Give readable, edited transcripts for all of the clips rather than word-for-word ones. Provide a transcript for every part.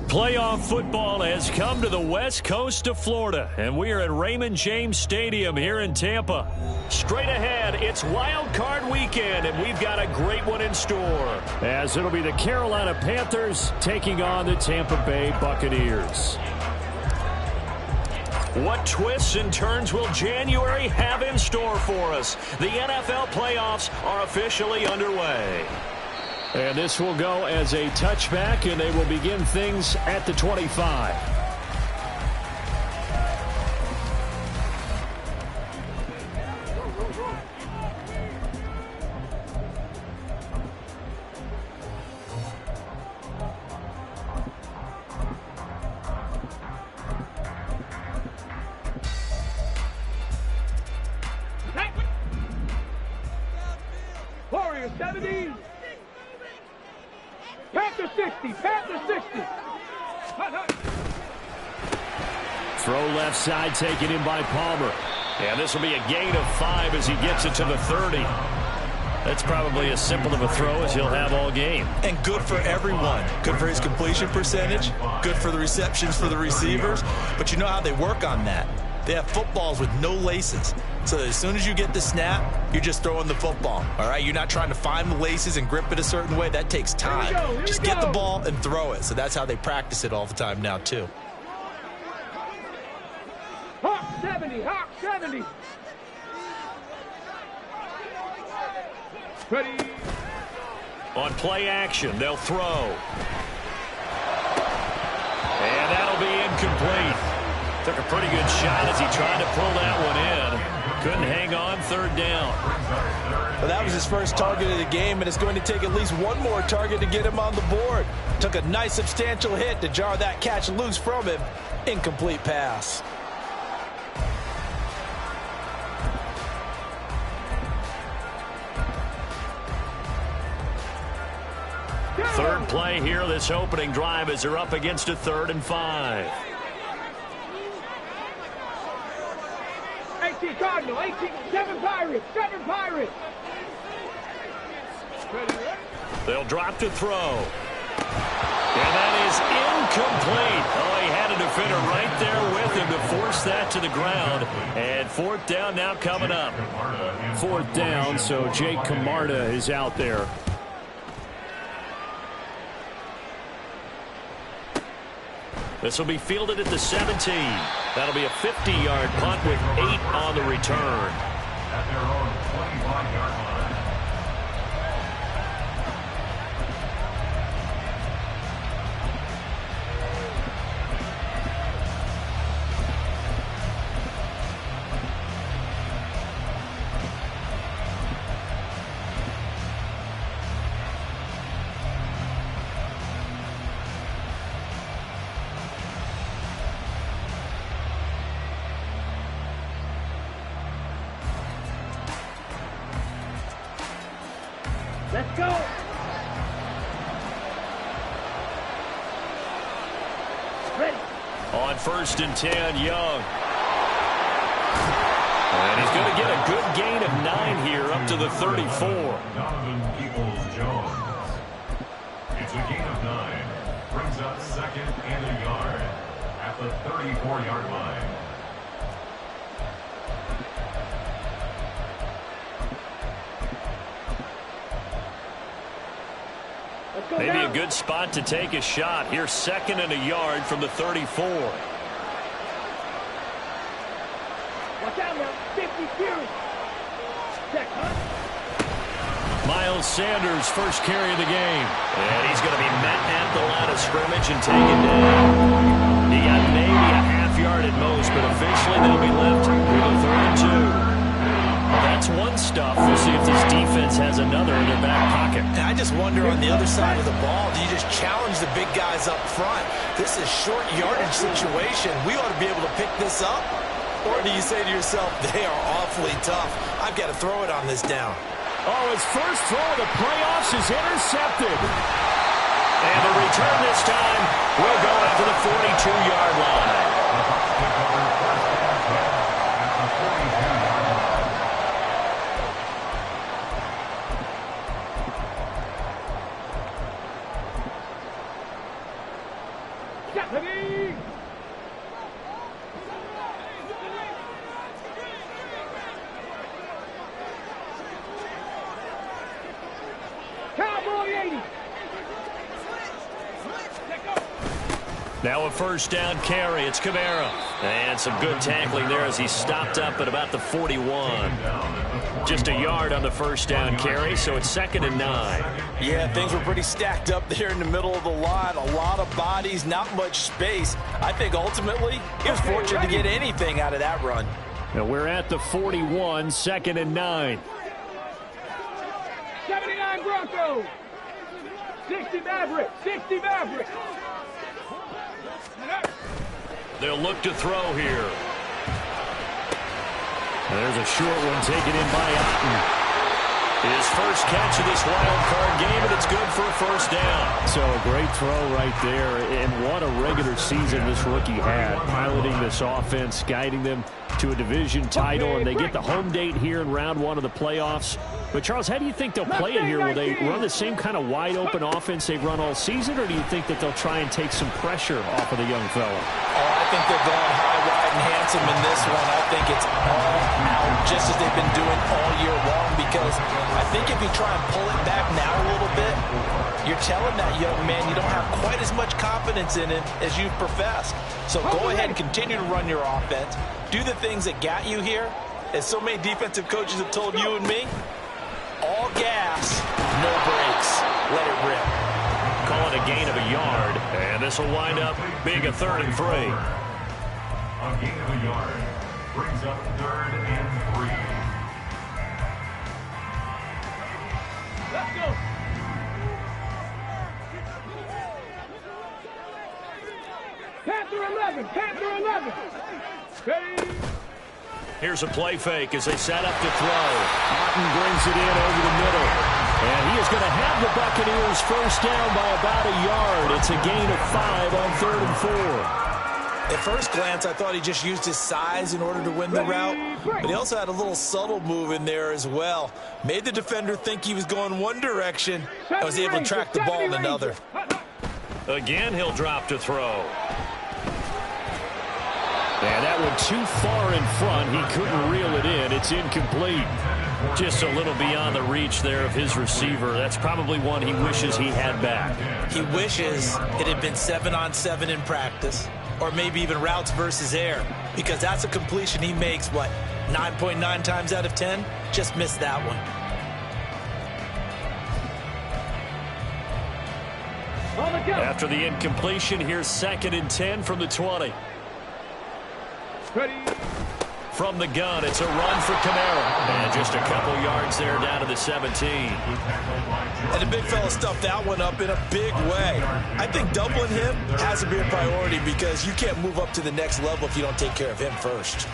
Playoff football has come to the west coast of Florida, and we are at Raymond James Stadium here in Tampa. Straight ahead, it's Wildcard weekend, and we've got a great one in store, as it'll be the Carolina Panthers taking on the Tampa Bay Buccaneers. What twists and turns will January have in store for us? The NFL playoffs are officially underway. And this will go as a touchback, and they will begin things at the 25. Warriors 70. Panther 60. Panther 60. Throw left side taken in by Palmer. And this will be a gain of 5 as he gets it to the 30. That's probably as simple of a throw as he'll have all game. And good for everyone. Good for his completion percentage. Good for the receptions for the receivers. But you know how they work on that. They have footballs with no laces. So as soon as you get the snap, you're just throwing the football. All right? You're not trying to find the laces and grip it a certain way. That takes time. Just get the ball and throw it. So that's how they practice it all the time now, too. Hawk 70. Hawk 70. Ready. On play action, they'll throw. And that'll be incomplete. Took a pretty good shot as he tried to pull that one in. Couldn't hang on, third down. Well, that was his first target of the game, and it's going to take at least one more target to get him on the board. Took a nice substantial hit to jar that catch loose from him. Incomplete pass. Third play here, this opening drive, as they're up against a 3rd and 5. 18 Cardinal, 18, 7 Pirates, 7 Pirates. They'll drop to throw. And that is incomplete. Oh, he had a defender right there with him to force that to the ground. And 4th down now coming up. 4th down, so Jake Camarda is out there. This will be fielded at the 17. That'll be a 50-yard punt with 8 on the return. At their own 25-yard line. Let's go. Ready. On 1st and 10, Young. And he's going to get a good gain of 9 here up to the 34. Donovan Peoples-Jones. It's a gain of 9. Brings up 2nd and a yard at the 34-yard line. Let's Maybe a good spot to take a shot. Here's 2nd and a yard from the 34. Watch out now. 50 series. Check, huh? Miles Sanders, first carry of the game. And he's going to be met at the line of scrimmage and taken down. He got maybe a half yard at most, but officially they'll be left with a 3rd and 2. Well, that's one stuff. We'll see if this defense has another in their back pocket. And I just wonder on the other side of the ball, do you just challenge the big guys up front? This is short yardage situation. We ought to be able to pick this up. Or do you say to yourself, they are awfully tough. I've got to throw it on this down. Oh, his first throw of the playoffs is intercepted. And the return this time will go out to the 42-yard line. Ready? Cowboy 80. Now a first down carry. It's Kamara. And some good tackling there as he stopped up at about the 41. Just a yard on the first down carry, so it's 2nd and 9. Yeah, things were pretty stacked up there in the middle of the line. A lot of bodies, not much space. I think ultimately he was fortunate to get anything out of that run. Now we're at the 41, 2nd and 9. 79 Broncos. 60 Maverick. 60 Maverick. They'll look to throw here. There's a short one taken in by Otten. His first catch of this wild card game, and it's good for a first down. So a great throw right there, and what a regular season this rookie had, piloting this offense, guiding them to a division title, and they get the home date here in round 1 of the playoffs. But, Charles, how do you think they'll play it here? Will they run the same kind of wide-open offense they've run all season, or do you think that they'll try and take some pressure off of the young fella? Oh, I think they're going high, wide, and handsome in this one. I think it's all out, just as they've been doing all year long, because I think if you try and pull it back now a little bit, you're telling that young man you don't have quite as much confidence in him as you've professed. So go ahead and continue to run your offense. Do the things that got you here. As so many defensive coaches have told you and me, all gas, no brakes. Let it rip. Call it a gain of a yard, and this will wind up being a 3rd and 3. A gain of a yard brings up 3rd and 3. Let's go. Panther 11. Panther 11. Ready? Here's a play fake as they set up to throw. Otten brings it in over the middle. And he is going to have the Buccaneers first down by about a yard. It's a gain of 5 on 3rd and 4. At first glance, I thought he just used his size in order to win the route, but he also had a little subtle move in there as well. Made the defender think he was going one direction and was able to track the ball in another. Again, he'll drop to throw. And that one too far in front. He couldn't reel it in. It's incomplete. Just a little beyond the reach there of his receiver. That's probably one he wishes he had back. He wishes it had been 7-on-7 in practice, or maybe even routes versus air, because that's a completion he makes, 9.9 times out of 10? Just missed that one. After the incompletion, here's 2nd and 10 from the 20. Ready? From the gun, it's a run for Kamara. And just a couple yards there down to the 17. And the big fella stuffed that one up in a big way. I think doubling him has to be a priority because you can't move up to the next level if you don't take care of him first.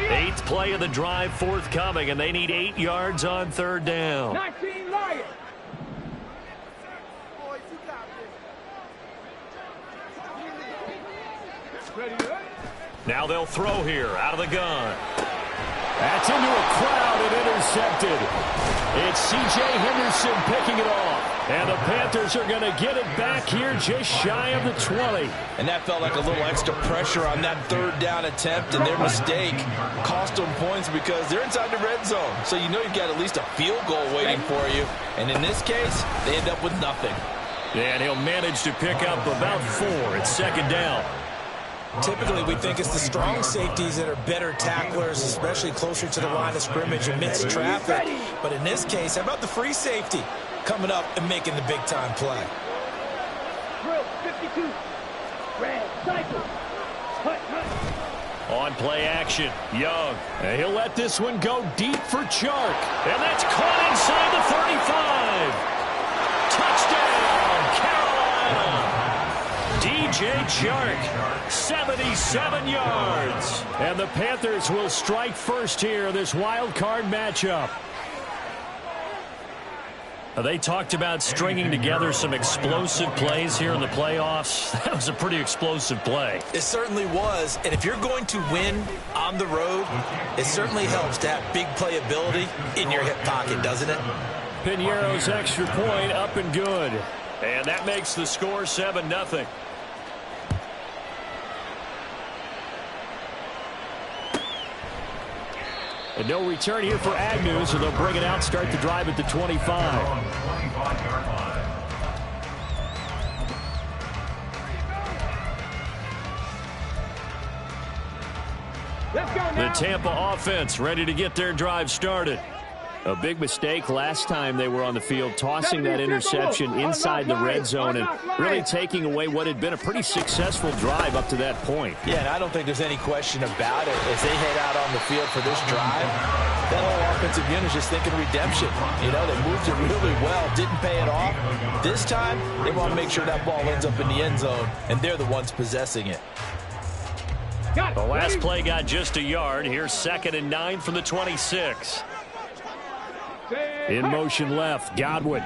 Eighth play of the drive forthcoming, and they need 8 yards on 3rd down. 19 Lions. Now they'll throw here out of the gun. That's into a crowd and intercepted. It's C.J. Henderson picking it off. And the Panthers are going to get it back here just shy of the 20. And that felt like a little extra pressure on that third down attempt, and their mistake cost them points because they're inside the red zone. So you know you've got at least a field goal waiting for you. And in this case, they end up with nothing. And he'll manage to pick up about 4 at second down. Typically, we think it's the strong safeties that are better tacklers, especially closer to the line of scrimmage amidst traffic. But in this case, how about the free safety coming up and making the big-time play? Drill 52. Red cycle. Hut, hut. On play action, Young. And he'll let this one go deep for Chark. And that's caught inside the 35. Touchdown, Carolina. DJ Chark, 77 yards. And the Panthers will strike first here in this wild card matchup. They talked about stringing together some explosive plays here in the playoffs. That was a pretty explosive play. It certainly was. And if you're going to win on the road, it certainly helps to have big playability in your hip pocket, doesn't it? Piñeiro's extra point up and good. And that makes the score 7-0. And no return here for Agnew, so they'll bring it out, start the drive at the 25. Let's go now. The Tampa offense ready to get their drive started. A big mistake last time they were on the field, tossing that interception inside the red zone and really taking away what had been a pretty successful drive up to that point. Yeah, and I don't think there's any question about it. As they head out on the field for this drive, that whole offensive unit is just thinking redemption. You know, they moved it really well, didn't pay it off. This time, they want to make sure that ball ends up in the end zone, and they're the ones possessing it. The last play got just a yard. Here's 2nd and 9 from the 26. In motion left, Godwin.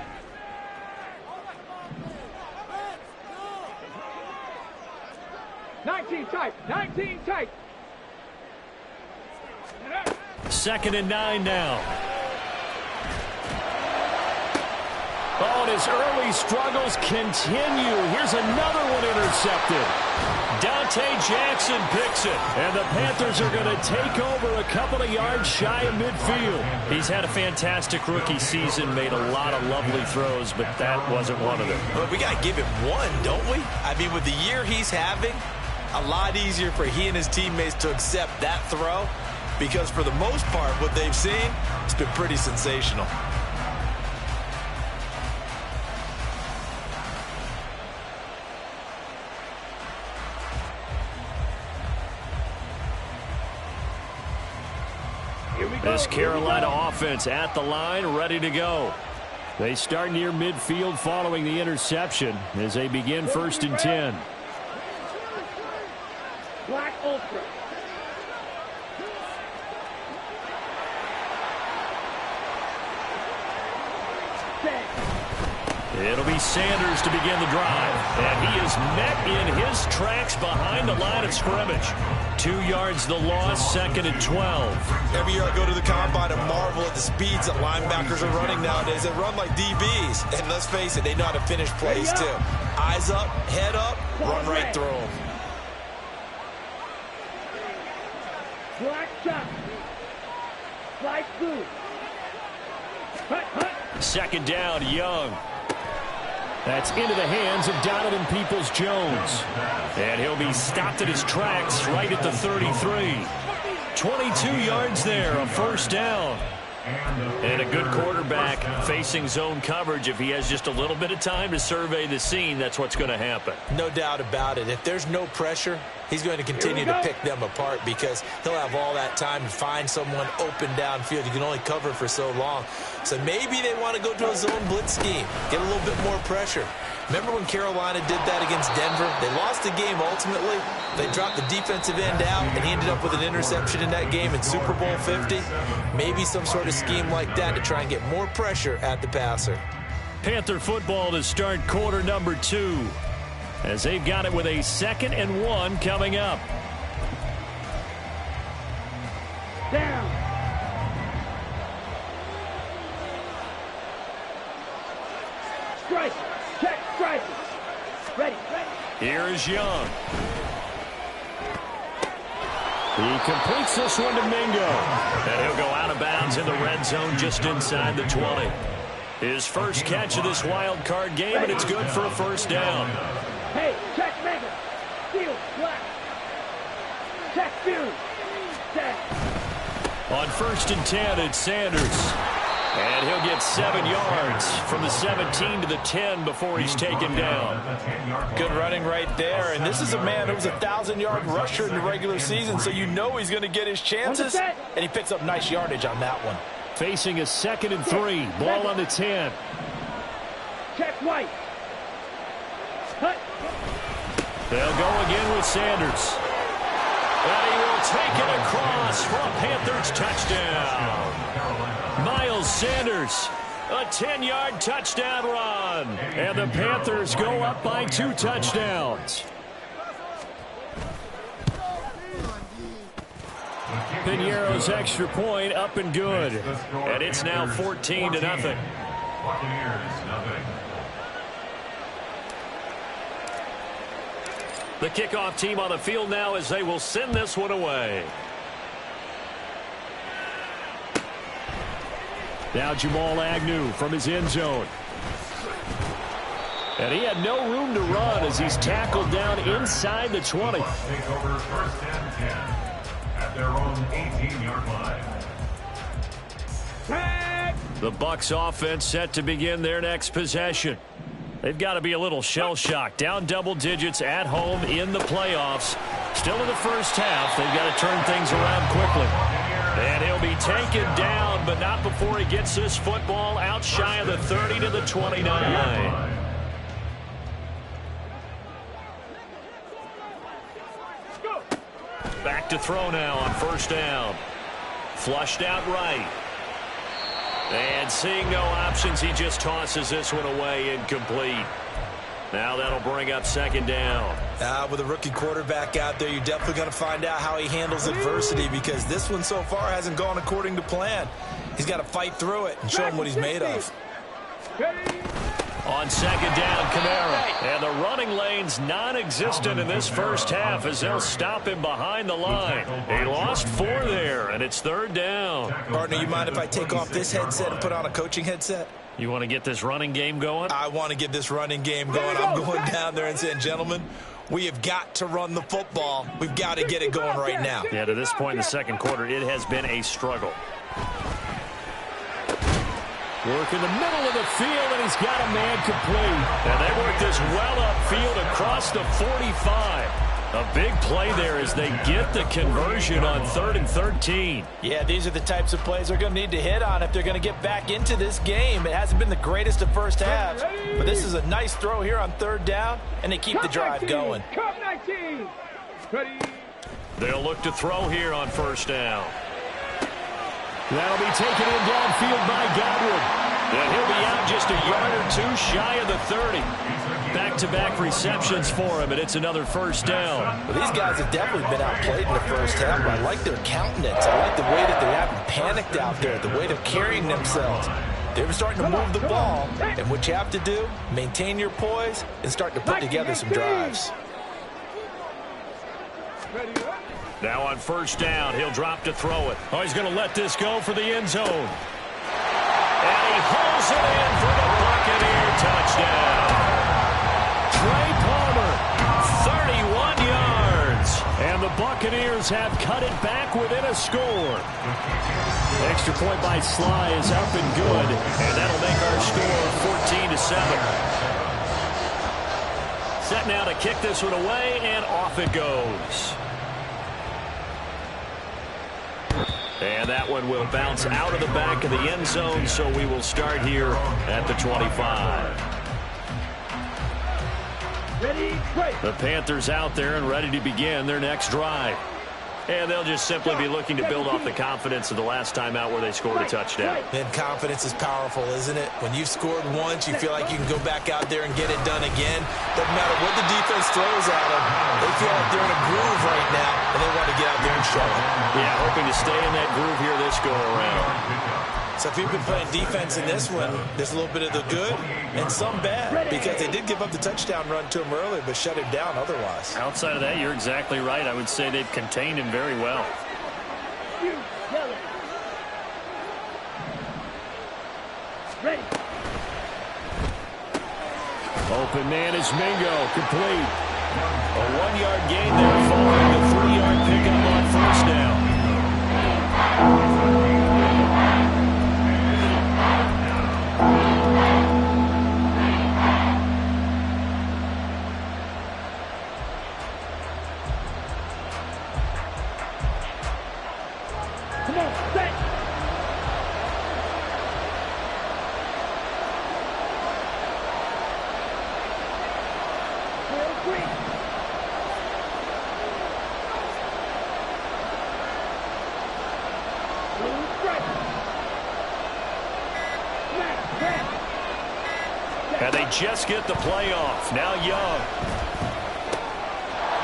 Nineteen tight. 19 tight. 2nd and 9 now. Oh, and his early struggles continue. Here's another one intercepted. Dante Jackson picks it. And the Panthers are going to take over a couple of yards shy of midfield. He's had a fantastic rookie season, made a lot of lovely throws, but that wasn't one of them. Well, we got to give him one, don't we? I mean, with the year he's having, a lot easier for he and his teammates to accept that throw because for the most part, what they've seen, it's been pretty sensational. This Carolina offense at the line, ready to go. They start near midfield following the interception as they begin 1st and 10. Black Ultra. It'll be Sanders to begin the drive. And he is met in his tracks behind the line of scrimmage. 2 yards the loss, 2nd and 12. Every year I go to the combine and marvel at the speeds that linebackers are running nowadays. They run like DBs. And let's face it, they know how to finish plays too. Eyes up, head up, run right through them. Black shot. Black blue. Hut, hut. 2nd down, Young. That's into the hands of Donovan Peoples-Jones. And he'll be stopped at his tracks right at the 33. 22 yards there, a 1st down. And a good quarterback facing zone coverage. If he has just a little bit of time to survey the scene, that's what's going to happen. No doubt about it. If there's no pressure, he's going to continue to pick them apart because he'll have all that time to find someone open downfield. You can only cover for so long. So maybe they want to go to a zone blitz scheme, get a little bit more pressure. Remember when Carolina did that against Denver? They lost the game ultimately. They dropped the defensive end out, and he ended up with an interception in that game in Super Bowl 50. Maybe some sort of scheme like that to try and get more pressure at the passer. Panther football to start quarter number 2. As they've got it with a 2nd and 1 coming up. Down. Here is Young. He completes this one to Mingo. And he'll go out of bounds in the red zone just inside the 20. His first catch of this wild card game, and it's good for a first down. Hey, check Mingo. Steal, black. Check Fury. Set. On 1st and 10, it's Sanders. And he'll get 7 yards from the 17 to the 10 before he's taken down. Good running right there. And this is a man who was a 1,000-yard rusher in the regular season, so you know he's going to get his chances. And he picks up nice yardage on that one. Facing a 2nd and 3. Ball on the 10. Check White. Cut. They'll go again with Sanders. And he will take it across for a Panthers touchdown. Miles Sanders, a 10-yard touchdown run. And the Panthers go up by 2 touchdowns. Piñeiro's extra point up and good. And it's now 14-0. Buccaneers, nothing. The kickoff team on the field now as they will send this one away. Now Jamal Agnew from his end zone. And he had no room to run as he's tackled down inside the 20. Take over 1st and 10 at their own 18-yard line. Tag. The Bucs offense set to begin their next possession. They've got to be a little shell-shocked. Down double digits at home in the playoffs. Still in the first half. They've got to turn things around quickly. And he'll be taken down, but not before he gets this football out shy of the 30 to the 29. Back to throw now on 1st down. Flushed out right. And seeing no options, he just tosses this one away, incomplete. Now that'll bring up 2nd down. With a rookie quarterback out there, you're definitely going to find out how he handles adversity, because this one so far hasn't gone according to plan. He's got to fight through it and show him what he's made of. On 2nd down, Kamara. And the running lane's non-existent in this first half as they'll stop him behind the line. He lost 4 there, and it's 3rd down. Partner, you mind if I take off this headset and put on a coaching headset? You want to get this running game going? I want to get this running game going. I'm going down there and saying, gentlemen, we have got to run the football. We've got to get it going right now. Yeah, to this point in the second quarter, it has been a struggle. Work in the middle of the field, and he's got a man complete. And they work this well upfield across the 45. A big play there as they get the conversion on 3rd and 13. Yeah, these are the types of plays they're going to need to hit on if they're going to get back into this game. It hasn't been the greatest of first halves, but this is a nice throw here on 3rd down, and they keep the drive going. Cut 19. Ready. They'll look to throw here on 1st down. That'll be taken in downfield by Godwin. And he'll be out just a yard or 2 shy of the 30. Back-to-back receptions for him, and it's another 1st down. Well, these guys have definitely been outplayed in the first half, but I like their countenance. I like the way that they haven't panicked out there, the way they're carrying themselves. They're starting to move the ball, and what you have to do, maintain your poise and start to put together some drives. Now on 1st down, he'll drop to throw it. Oh, he's going to let this go for the end zone. And he hauls it in for the Buccaneer touchdown. Trey Palmer, 31 yards. And the Buccaneers have cut it back within a score. Extra point by Sly is up and good. And that'll make our score 14-7. Set now to kick this one away, and off it goes. And that one will bounce out of the back of the end zone, so we will start here at the 25. Ready, break. The Panthers out there and ready to begin their next drive. And they'll just simply be looking to build off the confidence of the last time out where they scored a touchdown. And confidence is powerful, isn't it? When you've scored once, you feel like you can go back out there and get it done again. Doesn't matter what the defense throws at them. They feel like they're in a groove right now, and they want to get out there and show it. Yeah, hoping to stay in that groove here this go-around. So if you've been playing defense in this one, there's a little bit of the good and some bad, because they did give up the touchdown run to him earlier, but shut him down otherwise. Outside of that, you're exactly right. I would say they've contained him very well. Ready. Open man is Mingo, complete. A 1-yard gain there following the 3-yard pickup on first down. Come on, set. And they just get the play off. Now Young.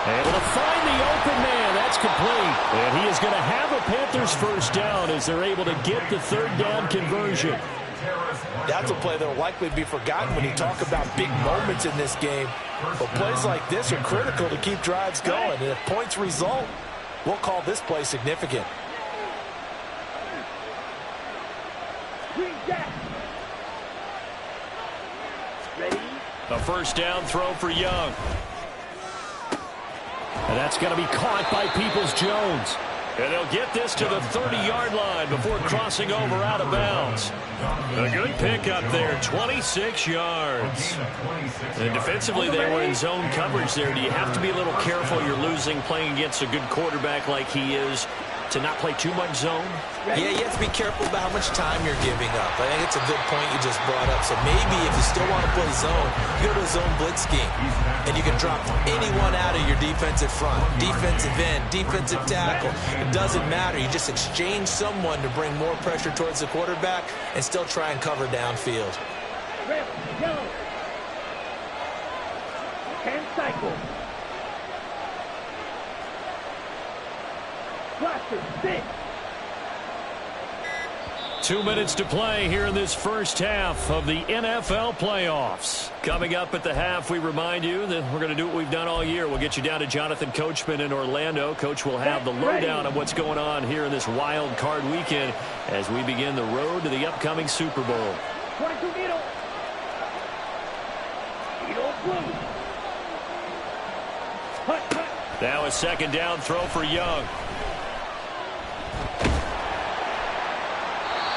Able to find the open man. That's complete. And he is going to have a Panthers first down as they're able to get the third down conversion. That's a play that will likely be forgotten when you talk about big moments in this game. But plays like this are critical to keep drives going. And if points result, we'll call this play significant. A first down throw for Young. And that's going to be caught by Peoples-Jones. And they'll get this to the 30-yard line before crossing over out of bounds. A good pickup there, 26 yards. And defensively, they were in zone coverage there. Do you have to be a little careful? You're losing playing against a good quarterback like he is to not play too much zone? Yeah, you have to be careful about how much time you're giving up. I think it's a good point you just brought up. So maybe if you still want to play zone, you go to a zone blitz scheme. And you can drop anyone out of your defensive front. Defensive end, defensive tackle. It doesn't matter. You just exchange someone to bring more pressure towards the quarterback and still try and cover downfield. Red, yellow. And cycle. Blaster, 6. 2 minutes to play here in this first half of the NFL playoffs. Coming up at the half, we remind you that we're going to do what we've done all year. We'll get you down to Jonathan Coachman in Orlando. Coach will have the lowdown of what's going on here in this wild card weekend as we begin the road to the upcoming Super Bowl. 22 needle. Needle blue. Hut. Now a second down throw for Young.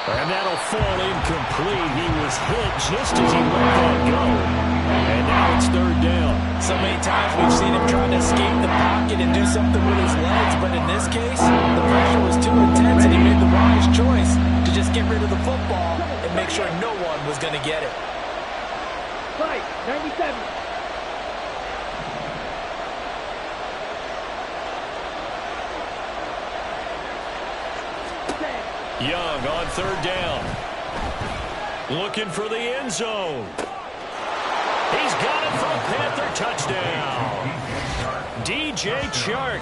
And that'll fall incomplete. He was hit just as he let that go. And now it's third down. So many times we've seen him trying to escape the pocket and do something with his legs. But in this case, the pressure was too intense and he made the wise choice to just get rid of the football and make sure no one was going to get it. Right, 97. Young on third down. Looking for the end zone. He's got it for a Panther touchdown. DJ Chark.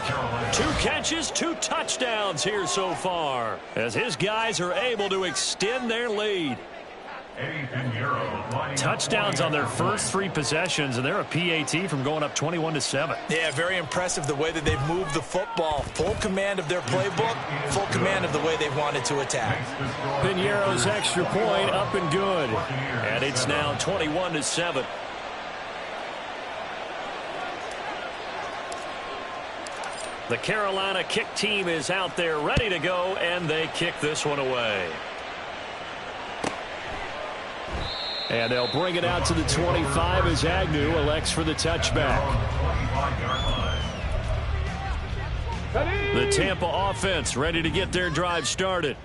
2 catches, 2 touchdowns here so far as his guys are able to extend their lead. Touchdowns on their first 3 possessions, and they're a PAT from going up 21-7. Yeah, very impressive the way that they've moved the football. Full command of their playbook, full command of the way they've wanted to attack. Piñeiro's extra point up and good. And it's now 21-7. The Carolina kick team is out there ready to go, and they kick this one away. And they'll bring it out to the 25 as Agnew elects for the touchback. The Tampa offense ready to get their drive started.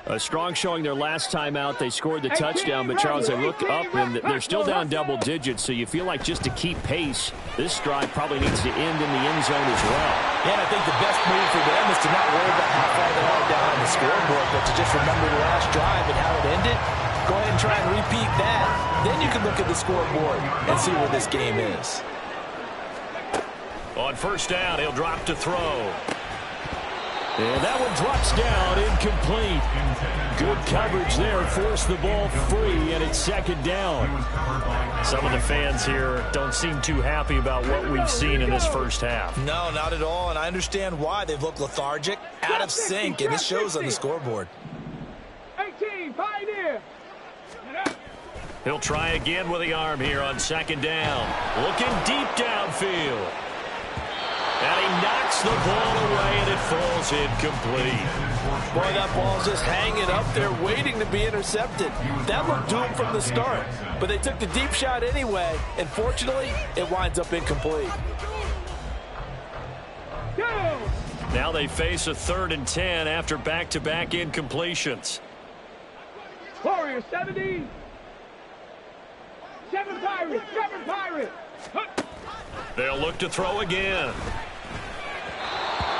A strong showing their last time out. They scored the touchdown, but Charles, they look up and they're still down double digits, so you feel like just to keep pace, this drive probably needs to end in the end zone as well. Yeah, and I think the best move for them is to not worry about how far they are down on the scoreboard, but to just remember the last drive and how it ended. Go ahead and try and repeat that. Then you can look at the scoreboard and see where this game is. On first down, he'll drop to throw. And that one drops down incomplete. Good coverage there. Forced the ball free, and it's second down. Some of the fans here don't seem too happy about what we've seen in this first half. No, not at all, and I understand why. They've looked lethargic, out of sync, and it shows on the scoreboard. 18, Pioneer. He'll try again with the arm here on second down. Looking deep downfield. And he knocks the ball away, and it falls incomplete. Boy, that ball's just hanging up there waiting to be intercepted. That looked doomed from the start, but they took the deep shot anyway, and fortunately, it winds up incomplete. Go! Now they face a 3rd and 10 after back-to-back incompletions. Warrior 70. 7 Pirates, 7 Pirates. They'll look to throw again.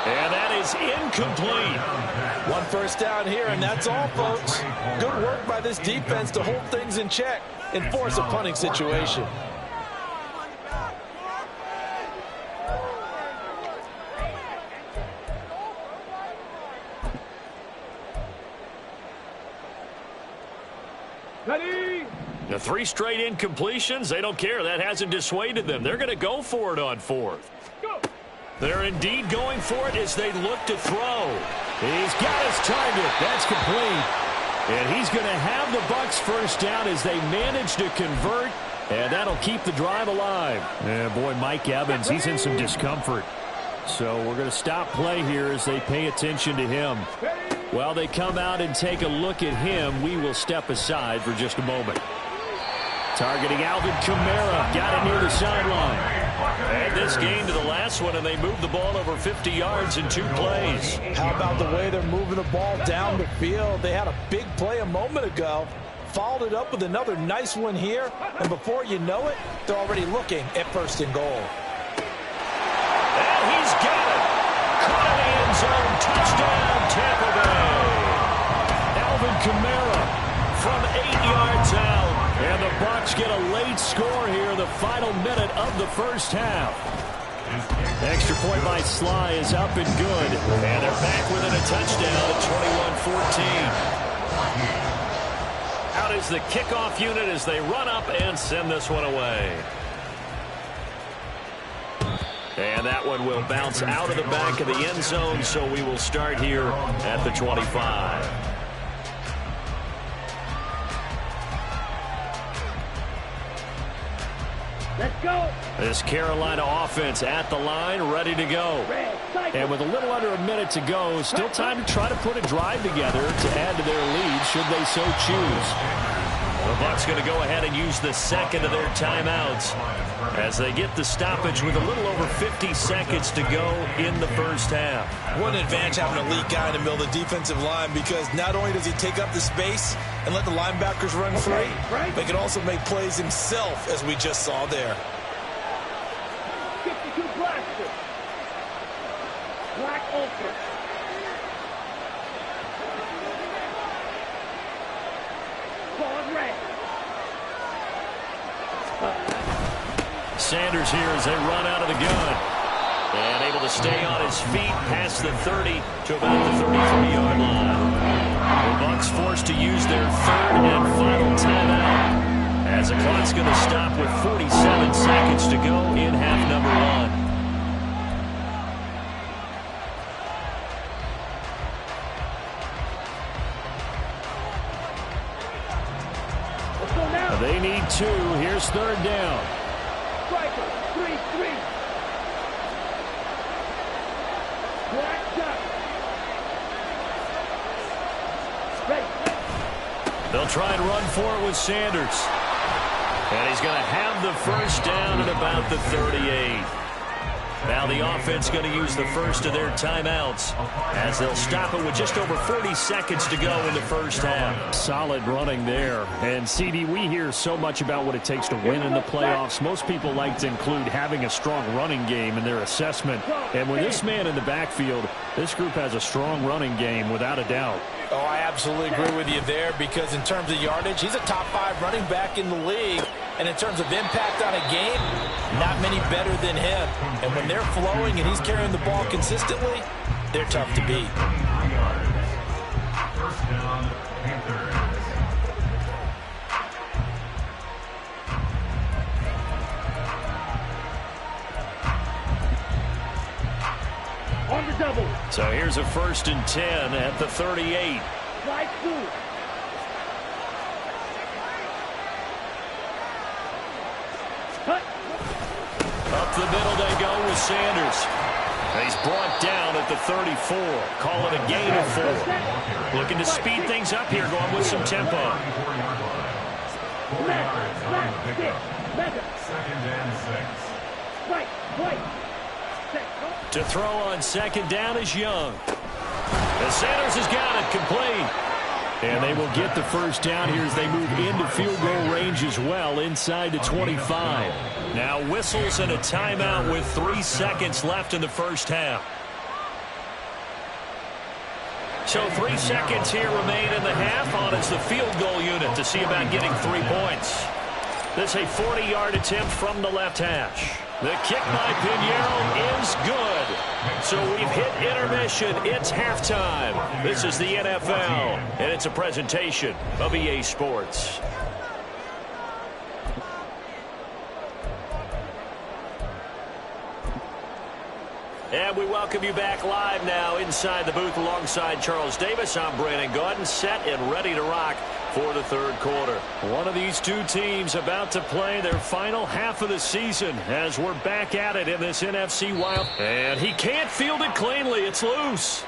And that is incomplete. One first down here, and that's all, folks. Good work by this defense to hold things in check and force a punting situation. Ready? The 3 straight incompletions, they don't care. That hasn't dissuaded them. They're going to go for it on 4th. Go! They're indeed going for it as they look to throw. He's got his target. That's complete. And he's going to have the Bucs first down as they manage to convert. And that'll keep the drive alive. And boy, Mike Evans, he's in some discomfort. So we're going to stop play here as they pay attention to him. While they come out and take a look at him, we will step aside for just a moment. Targeting Alvin Kamara. Got it near the sideline. And this game to the last one, and they moved the ball over 50 yards in 2 plays. How about the way they're moving the ball down the field? They had a big play a moment ago. Followed it up with another nice one here. And before you know it, they're already looking at 1st and goal. And he's got it. Caught in the end zone. Touchdown, Tampa Bay. Alvin Kamara from 8 yards out. And the Bucs get a late score here, the final minute of the first half. Extra point by Sly is up and good. And they're back within a touchdown at 21-14. Out is the kickoff unit as they run up and send this one away. And that one will bounce out of the back of the end zone, so we will start here at the 25. Let's go! This Carolina offense at the line, ready to go. And with a little under a minute to go, still time to try to put a drive together to add to their lead should they so choose. The Bucs going to go ahead and use the second of their timeouts as they get the stoppage with a little over 50 seconds to go in the first half. What an advantage having a lead guy in the middle of the defensive line, because not only does he take up the space and let the linebackers run free, but he can also make plays himself, as we just saw there. 52 Blaster. Black Ultra. Claws red. Sanders here as they run out of the gun. And able to stay on his feet past the 30 to about the 33-yard line. The Bucs forced to use their 3rd and final timeout as the clock's going to stop with 47 seconds to go in half number 1. They need 2. Here's 3rd down. Striker, 3-3. Black shot. Ready. They'll try and run for it with Sanders. And he's going to have the first down at about the 38. Now the offense going to use the first of their timeouts as they'll stop it with just over 40 seconds to go in the first half. Solid running there. And, CD, we hear so much about what it takes to win in the playoffs. Most people like to include having a strong running game in their assessment. And with this man in the backfield, this group has a strong running game without a doubt. Oh, I absolutely agree with you there, because in terms of yardage, he's a top 5 running back in the league. And in terms of impact on a game, not many better than him. And when they're flowing and he's carrying the ball consistently, they're tough to beat. First down, Panthers. On the double. So here's a 1st and 10 at the 38. Slide through. Cut. Up the middle they go with Sanders. He's brought down at the 34. Call it a gain of 4. Looking to speed things up here, going with some tempo. 4 yard line. 4 yards on the pickup. Second and 6. Right. To throw on 2nd down is Young. And Sanders has got it complete. And they will get the 1st down here as they move into field goal range as well, inside the 25. Now whistles and a timeout with 3 seconds left in the 1st half. So 3 seconds here remain in the half on as the field goal unit to see about getting 3 points. This is a 40-yard attempt from the left hash. The kick by Pinheiro is good. So we've hit intermission. It's halftime. This is the NFL, and it's a presentation of EA Sports. And we welcome you back live now inside the booth alongside Charles Davis. I'm Brandon Gaudin, set and ready to rock for the 3rd quarter. One of these two teams about to play their final half of the season as we're back at it in this NFC Wild. And he can't field it cleanly. It's loose.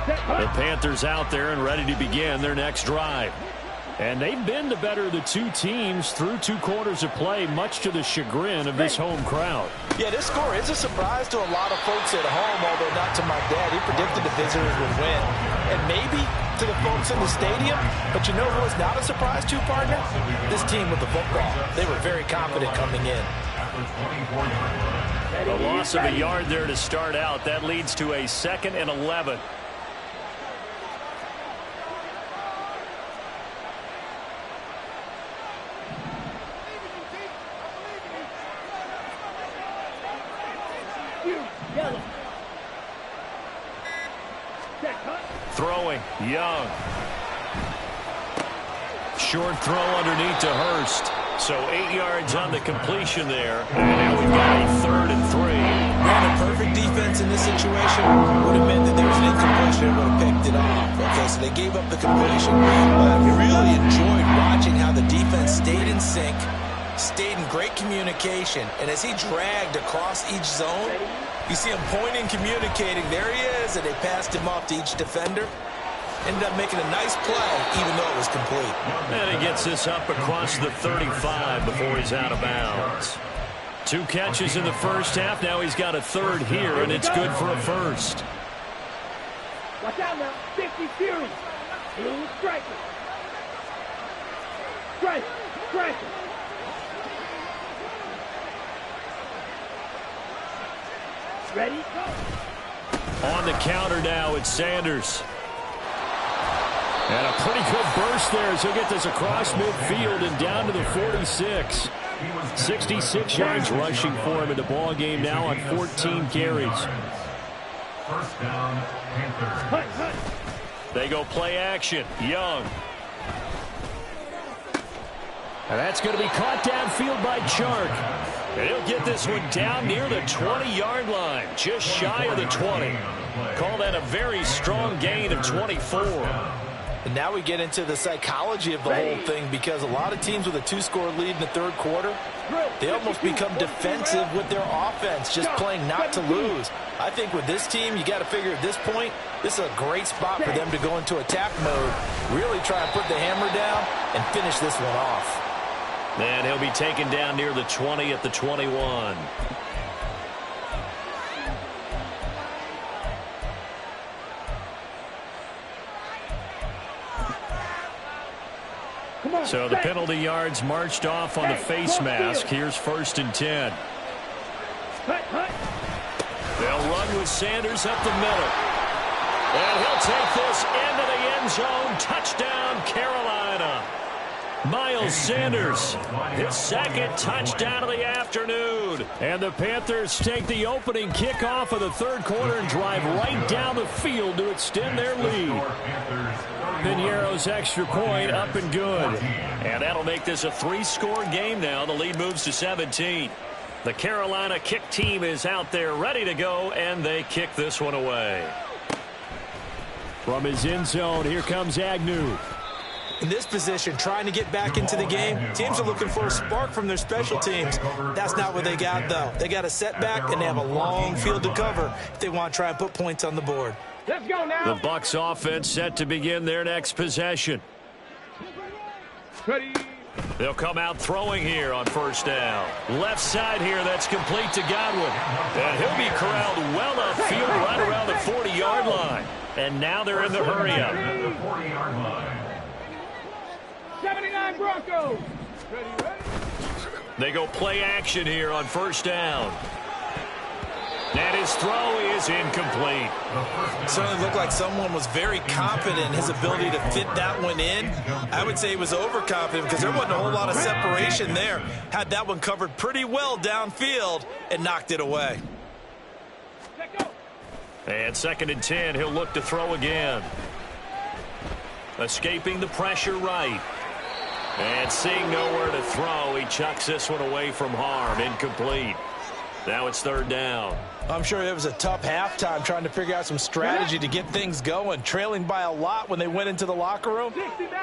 The Panthers out there and ready to begin their next drive. And they've been the better of the two teams through 2 quarters of play, much to the chagrin of this home crowd. Yeah, this score is a surprise to a lot of folks at home, although not to my dad. He predicted the visitors would win. And maybe to the folks in the stadium. But you know who was not a surprise to, partner? This team with the football. They were very confident coming in. A loss of a yard there to start out. That leads to a 2nd and 11. Throwing, Young. Short throw underneath to Hurst. So 8 yards on the completion there. And now we've got a 3rd and 3. Man, a perfect defense in this situation would have meant that there was an incompletion and would have picked it off. Okay, so they gave up the completion. But we really enjoyed watching how the defense stayed in sync, stayed in great communication. And as he dragged across each zone, you see him pointing, communicating. There he is, and they passed him off to each defender. Ended up making a nice play, even though it was complete. And he gets this up across the 35 before he's out of bounds. 2 catches in the 1st half. Now he's got a 3rd here, and it's good for a 1st. Watch out now. 50 series. Blue striker. Striker. Ready? Go. On the counter now, it's Sanders. And a pretty good burst there as he'll get this across midfield and down to the 46. 66 yards rushing for him in the ball game now on 14 carries. First down, Panthers. They go play action. Young. And that's going to be caught downfield by Chark. And he'll get this one down near the 20-yard line, just shy of the 20. Call that a very strong gain of 24. And now we get into the psychology of the whole thing, because a lot of teams with a 2-score lead in the 3rd quarter, they almost become defensive with their offense, just playing not to lose. I think with this team, you got to figure at this point, this is a great spot for them to go into attack mode, really try and put the hammer down and finish this one off. And he'll be taken down near the 20 at the 21. So the penalty yards marched off on the face mask. Here's 1st and 10. They'll run with Sanders up the middle. And he'll take this into the end zone. Touchdown, Carolina. Miles Sanders, his second touchdown of the afternoon. And the Panthers take the opening kickoff of the third quarter and drive right down the field to extend their lead. Piñeiro's extra point up and good. And that'll make this a 3-score game now. The lead moves to 17. The Carolina kick team is out there ready to go, and they kick this one away. From his end zone, here comes Agnew. In this position, trying to get back into the game, teams are looking for a spark from their special teams. That's not what they got, though. They got a setback, and they have a long field to cover if they want to try and put points on the board. Let's go now. The Bucs offense set to begin their next possession. Ready. They'll come out throwing here on first down. Left side here, that's complete to Godwin. And he'll be corralled well upfield right around the 40-yard line. And now they're in the hurry-up. 40-yard line. 79 Broncos. Ready. They go play action here on first down. And his throw is incomplete. Certainly looked like someone was very confident in his ability to fit that one in. I would say he was overconfident because there wasn't a whole lot of separation there. Had that one covered pretty well downfield and knocked it away. And 2nd and 10, he'll look to throw again. Escaping the pressure right. And seeing nowhere to throw, he chucks this one away from harm. Incomplete. Now it's 3rd down. I'm sure it was a tough halftime trying to figure out some strategy to get things going. Trailing by a lot when they went into the locker room.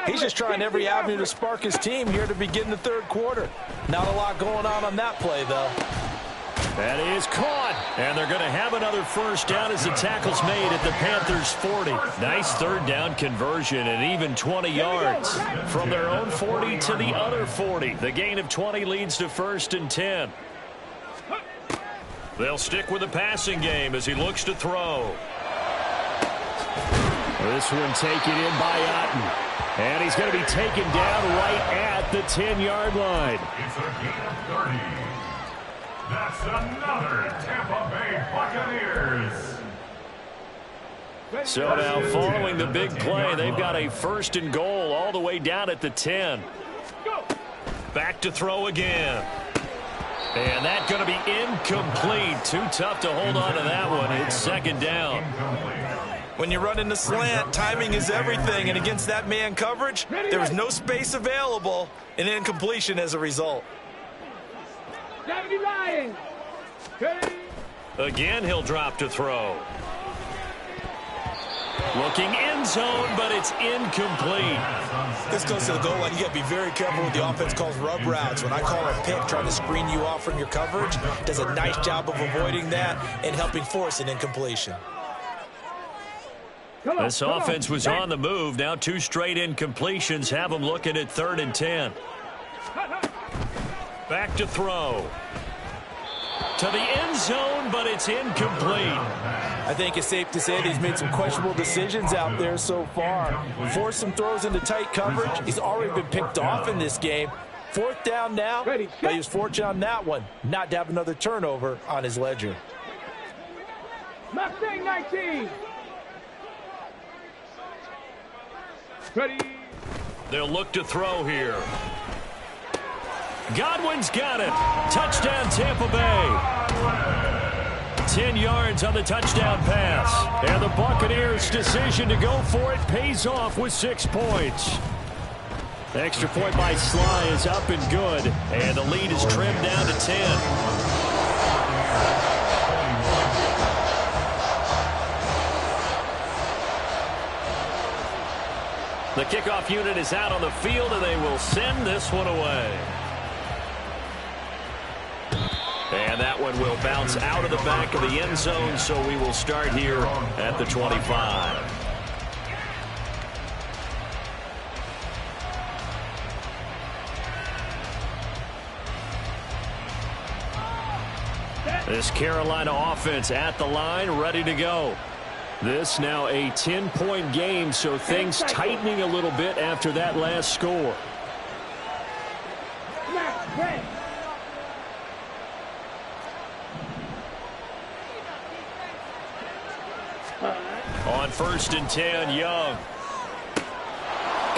He's just trying every avenue to spark his team here to begin the 3rd quarter. Not a lot going on that play, though. That is caught. And they're going to have another first down as the tackle's made at the Panthers' 40. Nice 3rd down conversion and even 20 yards. From their own 40 to the other 40. The gain of 20 leads to 1st and 10. They'll stick with the passing game as he looks to throw. This one taken in by Otten. And he's going to be taken down right at the 10-yard line. It's a gain of 30. That's another Tampa Bay Buccaneers. So now following the big play, they've got a 1st and goal all the way down at the 10. Back to throw again. And that's going to be incomplete. Too tough to hold on to that one. It's 2nd down. When you run in the slant, timing is everything. And against that man coverage, there was no space available. And incompletion as a result. 70 Lions. Again, he'll drop to throw. Looking end zone, but it's incomplete. This goes to the goal line. You got to be very careful with the offense calls rub routes. When I call a pick, trying to screen you off from your coverage, does a nice job of avoiding that and helping force an incompletion. This offense was on the move. Now 2 straight incompletions have them looking at 3rd and 10. Back to throw. To the end zone, but it's incomplete. I think it's safe to say that he's made some questionable decisions out there so far. Forced some throws into tight coverage. He's already been picked off in this game. 4th down now, but he was fortunate on that one not to have another turnover on his ledger. Mustang 19. Ready. They'll look to throw here. Godwin's got it. Touchdown, Tampa Bay. 10 yards on the touchdown pass. And the Buccaneers' decision to go for it pays off with 6 points. The extra point by Sly is up and good. And the lead is trimmed down to 10. The kickoff unit is out on the field, and they will send this one away. And that one will bounce out of the back of the end zone, so we will start here at the 25. This Carolina offense at the line, ready to go. This now a 10-point game, so things tightening a little bit after that last score. On 1st and 10, Young.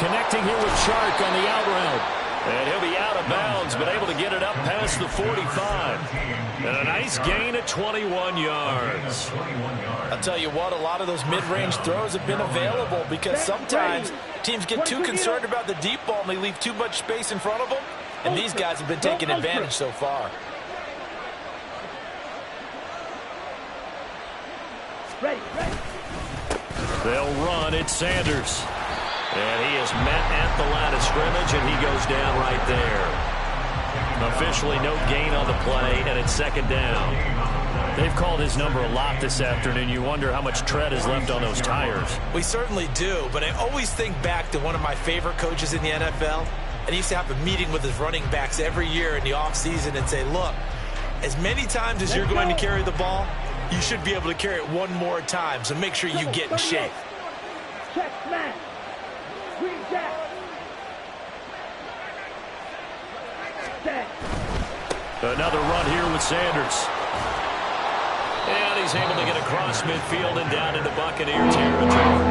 connecting here with Chark on the out route. And he'll be out of bounds, but able to get it up past the 45. And a nice gain of 21 yards. I'll tell you what, a lot of those mid-range throws have been available because sometimes teams get too concerned about the deep ball and they leave too much space in front of them. And these guys have been taking advantage so far. They'll run. It's Sanders. And he is met at the line of scrimmage, and he goes down right there. Officially no gain on the play, and it's second down. They've called his number a lot this afternoon. You wonder how much tread is left on those tires. We certainly do, but I always think back to one of my favorite coaches in the NFL, and he used to have a meeting with his running backs every year in the offseason and say, look, as many times as you're going to carry the ball, you should be able to carry it one more time, so make sure you get in shape. Check smash. Green jack. Another run here with Sanders. And he's able to get across midfield and down into Buccaneer territory.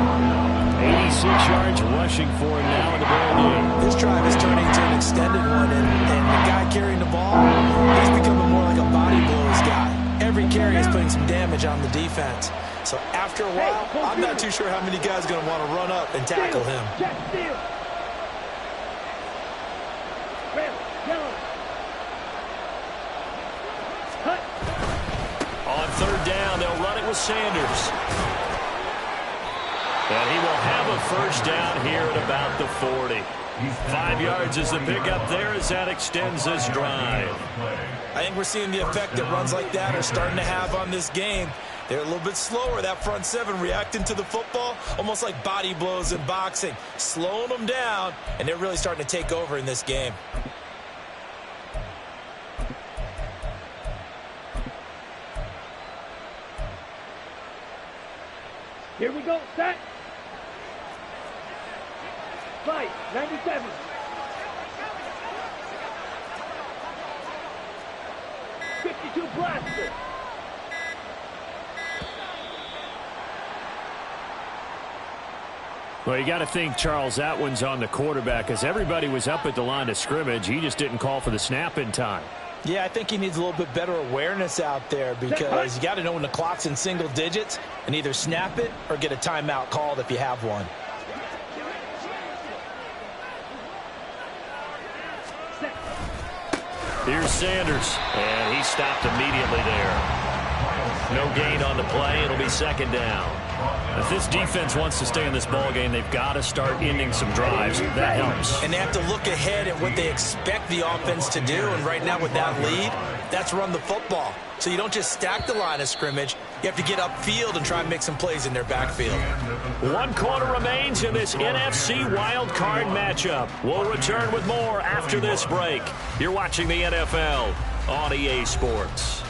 86 yards rushing for him now in the ball game. This drive is turning into an extended one, and the guy carrying the ball, he's becoming more like a body blows guy. Every carry is putting some damage on the defense. So after a while, I'm not too sure how many guys are going to want to run up and tackle him. On third down, they'll run it with Sanders. And he will have a first down here at about the 40. 5 yards is the pickup there as that extends this drive. I think we're seeing the effect that runs like that are starting to have on this game. They're a little bit slower, that front seven, reacting to the football, almost like body blows in boxing, slowing them down, and they're really starting to take over in this game. Here we go, set. Fight, 97. .52 blaster. Well, you got to think, Charles, that one's on the quarterback as everybody was up at the line of scrimmage. He just didn't call for the snap in time. Yeah, I think he needs a little bit better awareness out there because you got to know when the clock's in single digits and either snap it or get a timeout called if you have one. Here's Sanders, and he stopped immediately there. No gain on the play. It'll be second down. If this defense wants to stay in this ballgame, they've got to start ending some drives. That helps. And they have to look ahead at what they expect the offense to do. And right now with that lead, that's run the football. So you don't just stack the line of scrimmage. You have to get upfield and try and make some plays in their backfield. 1 quarter remains in this NFC Wildcard matchup. We'll return with more after this break. You're watching the NFL on EA Sports.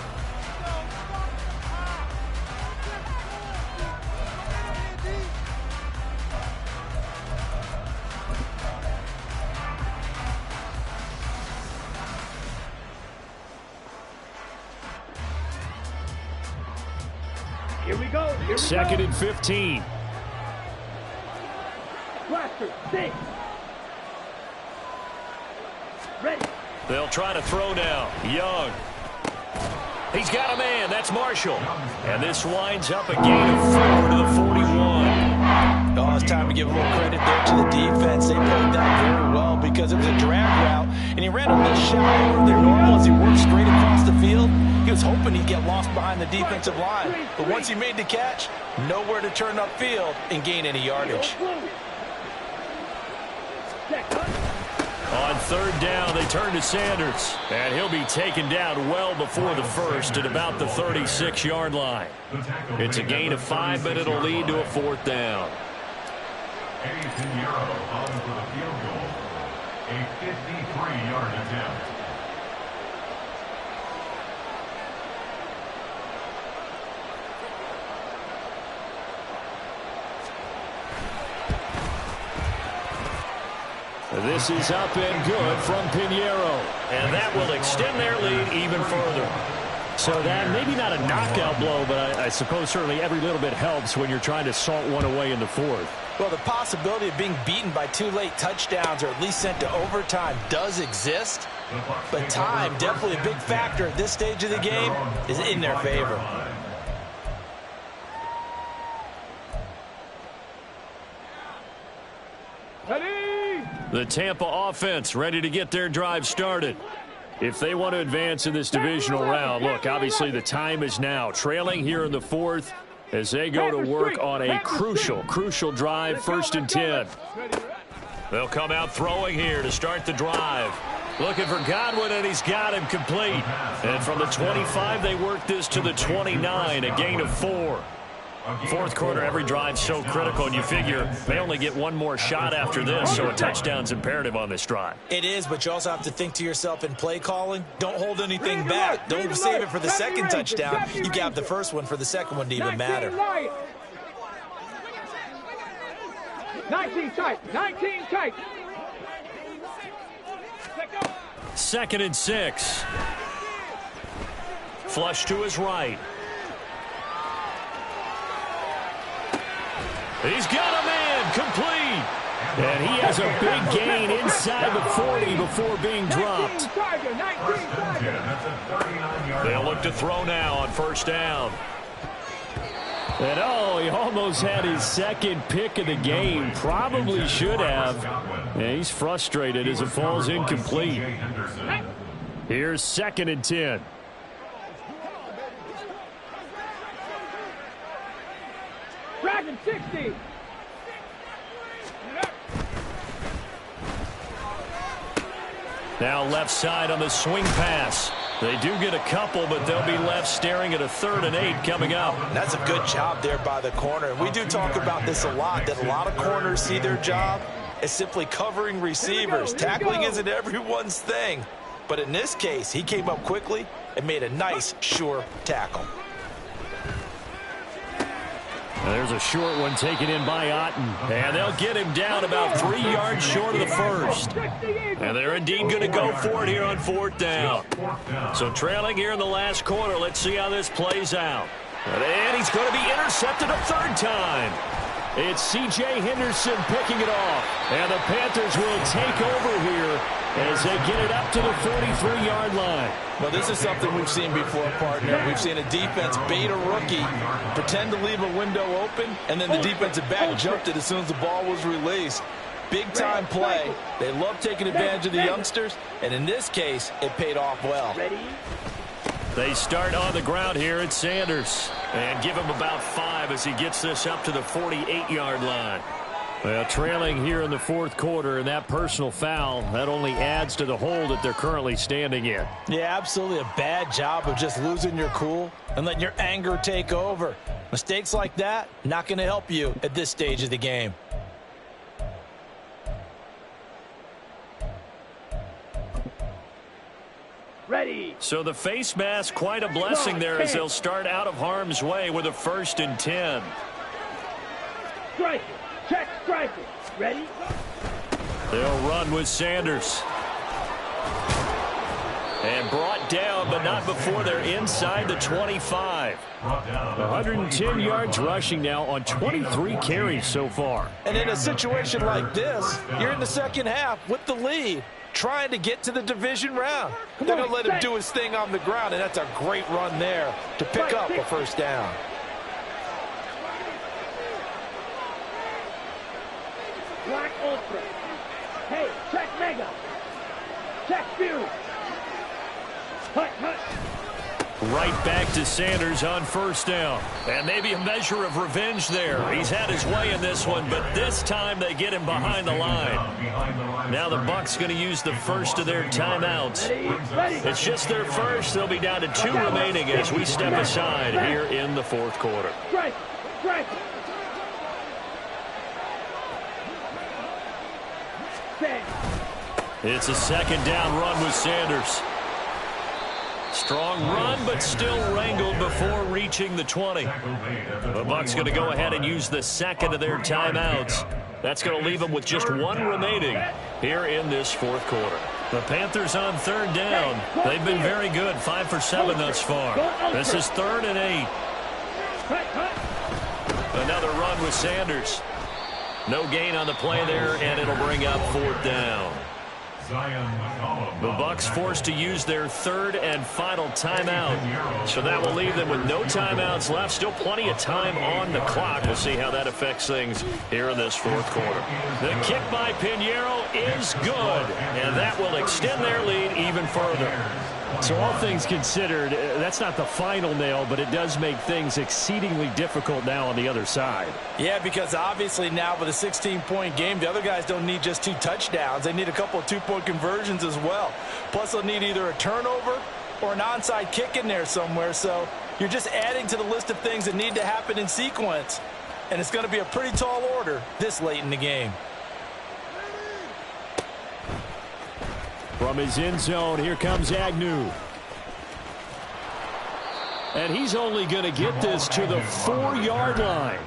Here we go. Second and 15. Blaster, 6. Ready. They'll try to throw now. Young. He's got a man. That's Marshall. And this winds up a gain of 4 to the 41. Oh, it's time to give a little credit there to the defense. They played that very well because it was a drag route, and he ran a little shallower than normal as he worked straight across the field. He was hoping he'd get lost behind the defensive line, but once he made the catch, nowhere to turn upfield and gain any yardage. On third down, they turn to Sanders, and he'll be taken down well before the first at about the 36-yard line. It's a gain of 5, but it'll lead to a fourth down. Eddie Pinheiro on for the field goal. A 53-yard attempt. This is up and good from Pinheiro, and that will extend their lead even further. So that maybe not a knockout blow, but I suppose certainly every little bit helps when you're trying to salt one away in the fourth. Well, the possibility of being beaten by 2 late touchdowns or at least sent to overtime does exist. But time, definitely a big factor at this stage of the game, is in their favor. The Tampa offense ready to get their drive started. If they want to advance in this divisional round, look, obviously the time is now. Trailing here in the fourth as they go to work on a crucial drive, 1st and 10. They'll come out throwing here to start the drive. Looking for Godwin, and he's got him complete. And from the 25, they work this to the 29, a gain of 4. Fourth quarter, every drive so critical, and you figure they only get one more shot after this, so a touchdown's imperative on this drive. It is, but you also have to think to yourself in play calling, don't hold anything back. Don't save it for the second touchdown. You got the first one for the second one to even matter. 19 tight, 19 tight. 2nd and 6. Flush to his right. He's got a man complete. And he has a big gain inside the 40 before being dropped. They'll look to throw now on 1st down. And he almost had his second pick of the game. Probably should have. And he's frustrated as it falls incomplete. Here's 2nd and 10. Dragon 60. Now left side on the swing pass. They do get a couple, but they'll be left staring at a 3rd and 8 coming up. That's a good job there by the corner. And we do talk about this a lot, that a lot of corners see their job as simply covering receivers. Tackling isn't everyone's thing. But in this case, he came up quickly and made a nice, sure tackle. There's a short one taken in by Otten. And they'll get him down about 3 yards short of the first. And they're indeed going to go for it here on 4th down. So trailing here in the last quarter. Let's see how this plays out. And he's going to be intercepted a 3rd time. It's C.J. Henderson picking it off. And the Panthers will take over here as they get it up to the 43-yard line. Well, this is something we've seen before, partner. We've seen a defense bait a rookie, pretend to leave a window open, and then the defensive back jumped it as soon as the ball was released. Big-time play. They love taking advantage of the youngsters, and in this case, it paid off well. They start on the ground here at Sanders and give him about 5 as he gets this up to the 48-yard line. Well, trailing here in the 4th quarter, and that personal foul, that only adds to the hole that they're currently standing in. Yeah, absolutely a bad job of just losing your cool and letting your anger take over. Mistakes like that, not going to help you at this stage of the game. Ready. So the face mask, quite a blessing there as they'll start out of harm's way with a 1st and 10. Strike it. Check, strike it. Ready? They'll run with Sanders. And brought down, but not before they're inside the 25. 110 yards rushing now on 23 carries so far. And in a situation like this, you're in the second half with the lead, trying to get to the division round. They're going to let him do his thing on the ground, and that's a great run there to pick up a 1st down. Black Ultra. Hey, check Mega. Check Fury. Hut. Right back to Sanders on 1st down. And maybe a measure of revenge there. He's had his way in this one, but this time they get him behind the line. Now the Bucs going to use the first of their timeouts. It's just their first. They'll be down to 2 remaining as we step aside here in the 4th quarter. Strike. It's a 2nd down run with Sanders. Strong run, but still wrangled before reaching the 20. The Bucs going to go ahead and use the 2nd of their timeouts. That's going to leave them with just 1 remaining here in this 4th quarter. The Panthers on third down. They've been very good, 5 for 7 thus far. This is 3rd and 8. Another run with Sanders. No gain on the play there, and it'll bring up 4th down. The Bucs forced to use their 3rd and final timeout. So that will leave them with no timeouts left. Still plenty of time on the clock. We'll see how that affects things here in this 4th quarter. The kick by Pinheiro is good, and that will extend their lead even further. So all things considered, that's not the final nail, but it does make things exceedingly difficult now on the other side. Yeah, because obviously now with a 16-point game, the other guys don't need just 2 touchdowns. They need a couple of 2-point conversions as well. Plus, they'll need either a turnover or an onside kick in there somewhere. So you're just adding to the list of things that need to happen in sequence. And it's going to be a pretty tall order this late in the game. From his end zone, here comes Agnew. And he's only going to get this to the 4-yard line.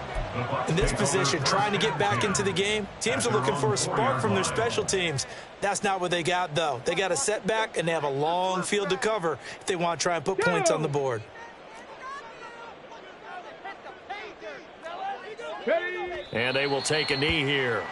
In this position, trying to get back into the game, teams are looking for a spark from their special teams. That's not what they got, though. They got a setback, and they have a long field to cover if they want to try and put points on the board. And they will take a knee here.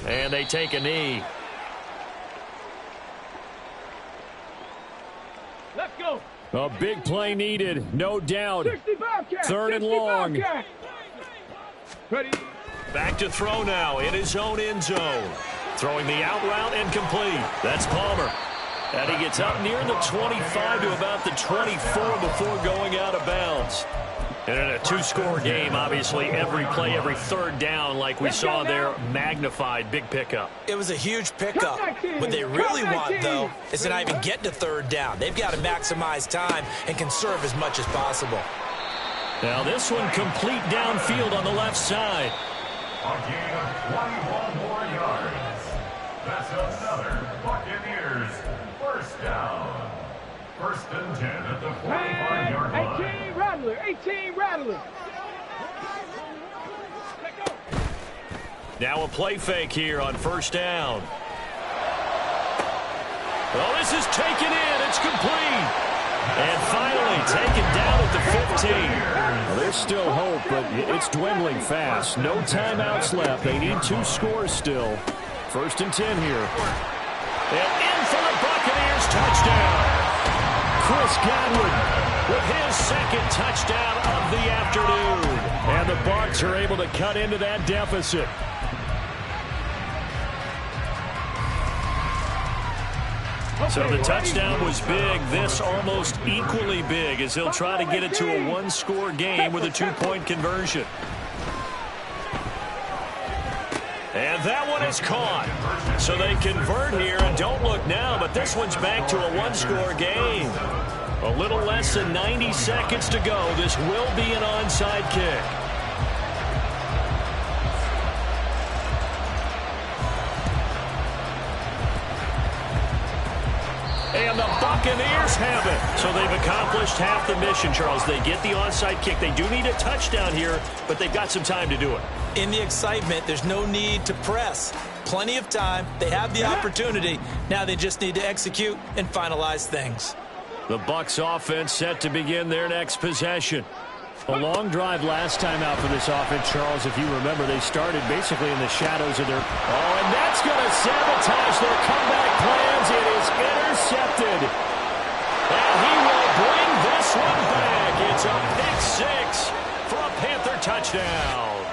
And they take a knee. Let's go. A big play needed, no doubt. 3rd and long. Ready. Back to throw now in his own end zone. Throwing the out route and complete. That's Palmer. And he gets up near the 25 to about the 24 before going out of bounds. And in a 2-score game, obviously, every play, every 3rd down, like we saw there, magnified, big pickup. It was a huge pickup. What they really want, though, is to not even get to 3rd down. They've got to maximize time and conserve as much as possible. Now this one complete downfield on the left side. A gain of 21 more yards. That's another Buccaneers first down. 1st and 10 at the 45-yard line. 18 Rattler, 18 Rattler. Now a play fake here on 1st down. Oh, this is taken in. It's complete. And finally taken down at the 15. Well, there's still hope, but it's dwindling fast. No timeouts left. They need 2 scores still. 1st and 10 here. And in for the Buccaneers, touchdown. Chris Godwin with his 2nd touchdown of the afternoon. And the Bucs are able to cut into that deficit. So the touchdown was big. This almost equally big as he'll try to get it to a 1-score game with a 2-point conversion. And that one is caught. So they convert here, and don't look now, but this one's back to a 1-score game. A little less than 90 seconds to go. This will be an onside kick. And the Buccaneers have it. So they've accomplished half the mission, Charles. They get the onside kick. They do need a touchdown here, but they've got some time to do it. In the excitement, there's no need to press. Plenty of time. They have the opportunity. Now they just need to execute and finalize things. The Bucs offense set to begin their next possession. A long drive last time out for this offense, Charles. If you remember, they started basically in the shadows of their... Oh, and that's going to sabotage their comeback plans. It is intercepted. And he will bring this one back. It's a pick 6 for a Panther touchdown.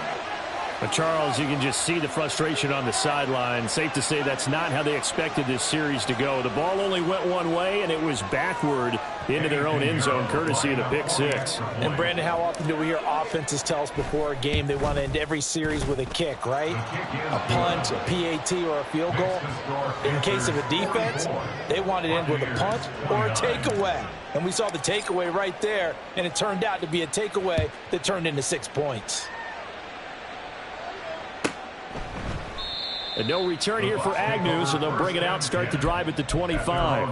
But Charles, you can just see the frustration on the sideline. Safe to say that's not how they expected this series to go. The ball only went one way, and it was backward into their own end zone, courtesy of the pick six. And, Brandon, how often do we hear offenses tell us before a game they want to end every series with a kick, right? A punt, a PAT, or a field goal. In case of a defense, they want to end with a punt or a takeaway. And we saw the takeaway right there, and it turned out to be a takeaway that turned into 6 points. And no return here for Agnew, so they'll bring it out, start the drive at the 25.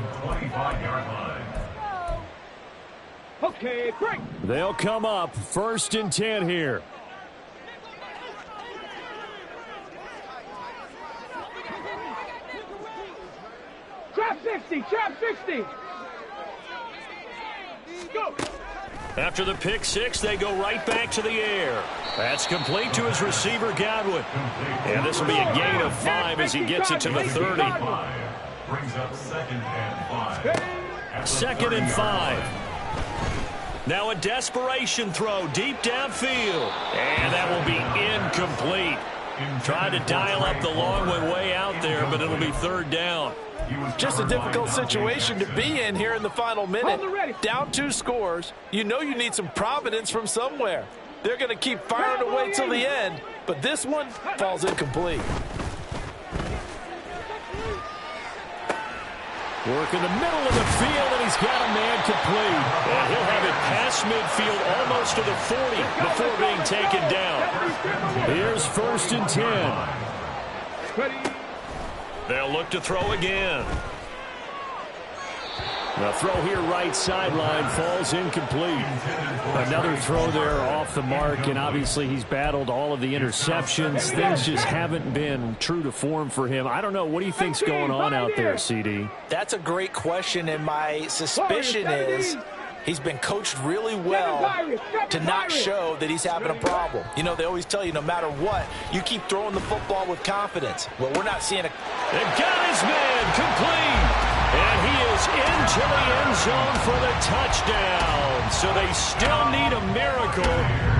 Okay, break. They'll come up 1st and 10 here. Trap 60, trap 60. Go. After the pick six, they go right back to the air. That's complete to his receiver, Godwin. And this will be a gain of 5 as he gets it to the 30. Brings up 2nd and 5. 2nd and 5. Now a desperation throw deep downfield. And that will be incomplete. Tried to dial up the long one way out there, but it'll be 3rd down. Just a difficult situation to be in here in the final minute. Down 2 scores. You know you need some providence from somewhere. They're going to keep firing away till the end, but this one falls incomplete. Work in the middle of the field, and he's got a man complete. And he'll have it past midfield almost to the 40 before being taken down. Here's 1st and 10. They'll look to throw again. The throw here right sideline falls incomplete. Another throw there off the mark, and obviously he's battled all of the interceptions. Things just haven't been true to form for him. I don't know. What do you think's going on out there, CD? That's a great question, and my suspicion is he's been coached really well to not show that he's having a problem. You know, they always tell you no matter what, you keep throwing the football with confidence. Well, we're not seeing a... They've got his man complete. And he is into the end zone for the touchdown. So they still need a miracle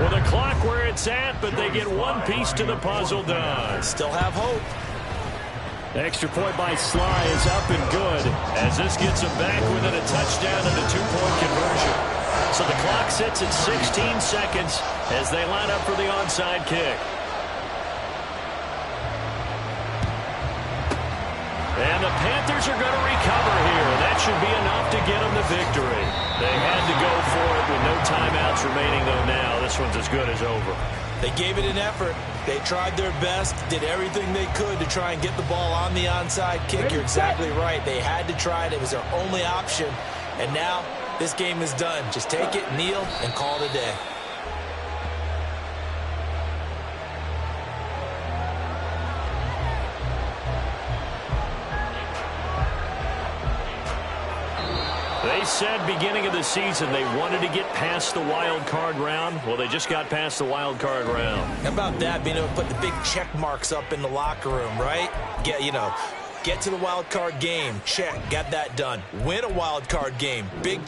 with the clock where it's at, but they get one piece to the puzzle done. Still have hope. Extra point by Sly is up and good, as this gets them back within a touchdown and a 2-point conversion. So the clock sits at 16 seconds as they line up for the onside kick. And the Panthers are going to recover here. That should be enough to get them the victory. They had to go for it with no timeouts remaining, though now this one's as good as over. They gave it an effort. They tried their best, did everything they could to try and get the ball on the onside kick. You're exactly right. They had to try it. It was their only option. And now this game is done. Just take it, kneel, and call it a day. They said beginning of the season they wanted to get past the wild card round. Well, they just got past the wild card round. How about that, being able to put the big check marks up in the locker room, right? Get to the wild card game. Check. Got that done. Win a wild card game. Big